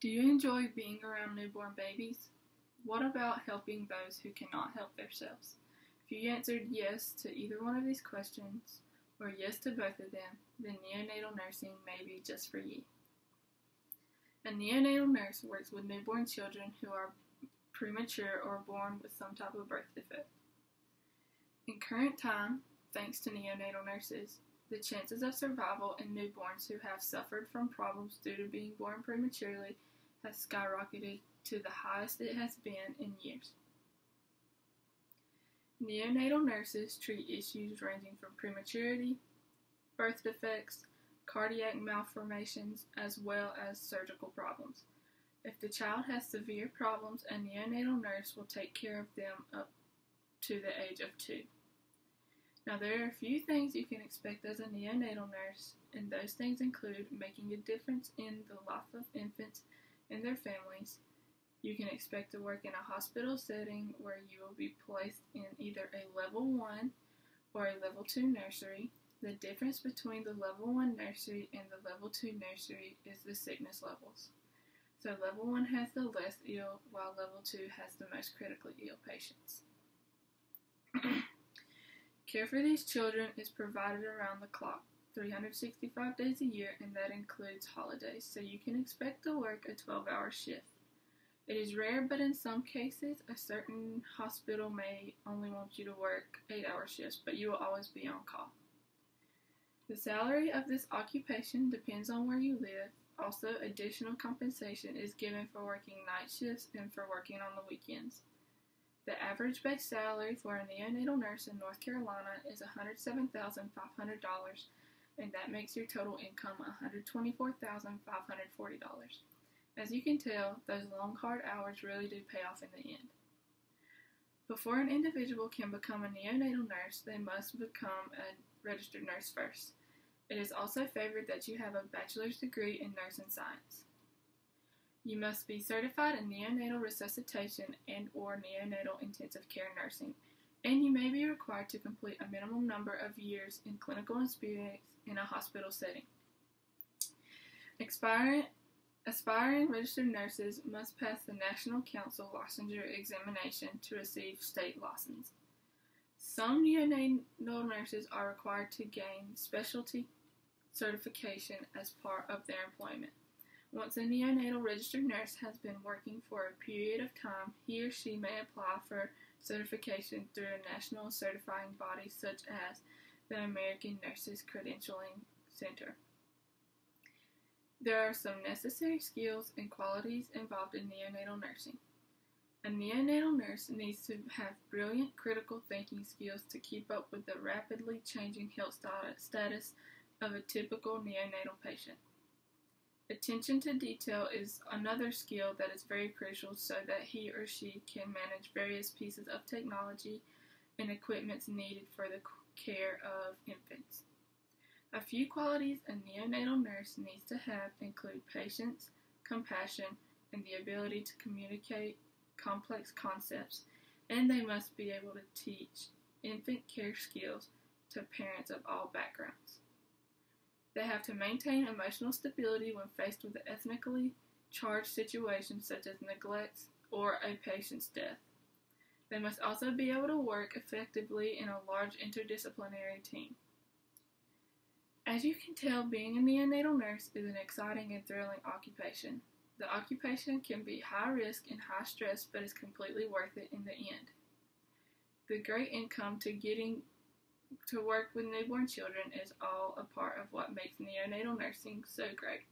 Do you enjoy being around newborn babies? What about helping those who cannot help themselves? If you answered yes to either one of these questions, or yes to both of them, then neonatal nursing may be just for you. A neonatal nurse works with newborn children who are premature or born with some type of birth defect. In current time, thanks to neonatal nurses, the chances of survival in newborns who have suffered from problems due to being born prematurely has skyrocketed to the highest it has been in years. Neonatal nurses treat issues ranging from prematurity, birth defects, cardiac malformations, as well as surgical problems. If the child has severe problems, a neonatal nurse will take care of them up to the age of 2. Now, there are a few things you can expect as a neonatal nurse, and those things include making a difference in the life of infants and their families. You can expect to work in a hospital setting where you will be placed in either a level 1 or a level 2 nursery. The difference between the level 1 nursery and the level 2 nursery is the sickness levels. So level 1 has the less ill, while level 2 has the most critically ill patients. Care for these children is provided around the clock, 365 days a year, and that includes holidays, so you can expect to work a 12-hour shift. It is rare, but in some cases, a certain hospital may only want you to work 8-hour shifts, but you will always be on call. The salary of this occupation depends on where you live. Also, additional compensation is given for working night shifts and for working on the weekends. The average base salary for a neonatal nurse in North Carolina is $107,500, and that makes your total income $124,540. As you can tell, those long, hard hours really do pay off in the end. Before an individual can become a neonatal nurse, they must become a registered nurse first. It is also favored that you have a bachelor's degree in nursing science. You must be certified in neonatal resuscitation and or neonatal intensive care nursing, and you may be required to complete a minimum number of years in clinical experience in a hospital setting. Aspiring registered nurses must pass the National Council licensure examination to receive state license. Some neonatal nurses are required to gain specialty certification as part of their employment. Once a neonatal registered nurse has been working for a period of time, he or she may apply for certification through a national certifying body such as the American Nurses Credentialing Center. There are some necessary skills and qualities involved in neonatal nursing. A neonatal nurse needs to have brilliant critical thinking skills to keep up with the rapidly changing health status of a typical neonatal patient. Attention to detail is another skill that is very crucial so that he or she can manage various pieces of technology and equipment needed for the care of infants. A few qualities a neonatal nurse needs to have include patience, compassion, and the ability to communicate complex concepts, and they must be able to teach infant care skills to parents of all backgrounds. They have to maintain emotional stability when faced with an ethnically charged situation such as neglect or a patient's death. They must also be able to work effectively in a large interdisciplinary team. As you can tell, being a neonatal nurse is an exciting and thrilling occupation. The occupation can be high risk and high stress, but is completely worth it in the end. The great income to getting to work with newborn children is all a part of what makes neonatal nursing so great.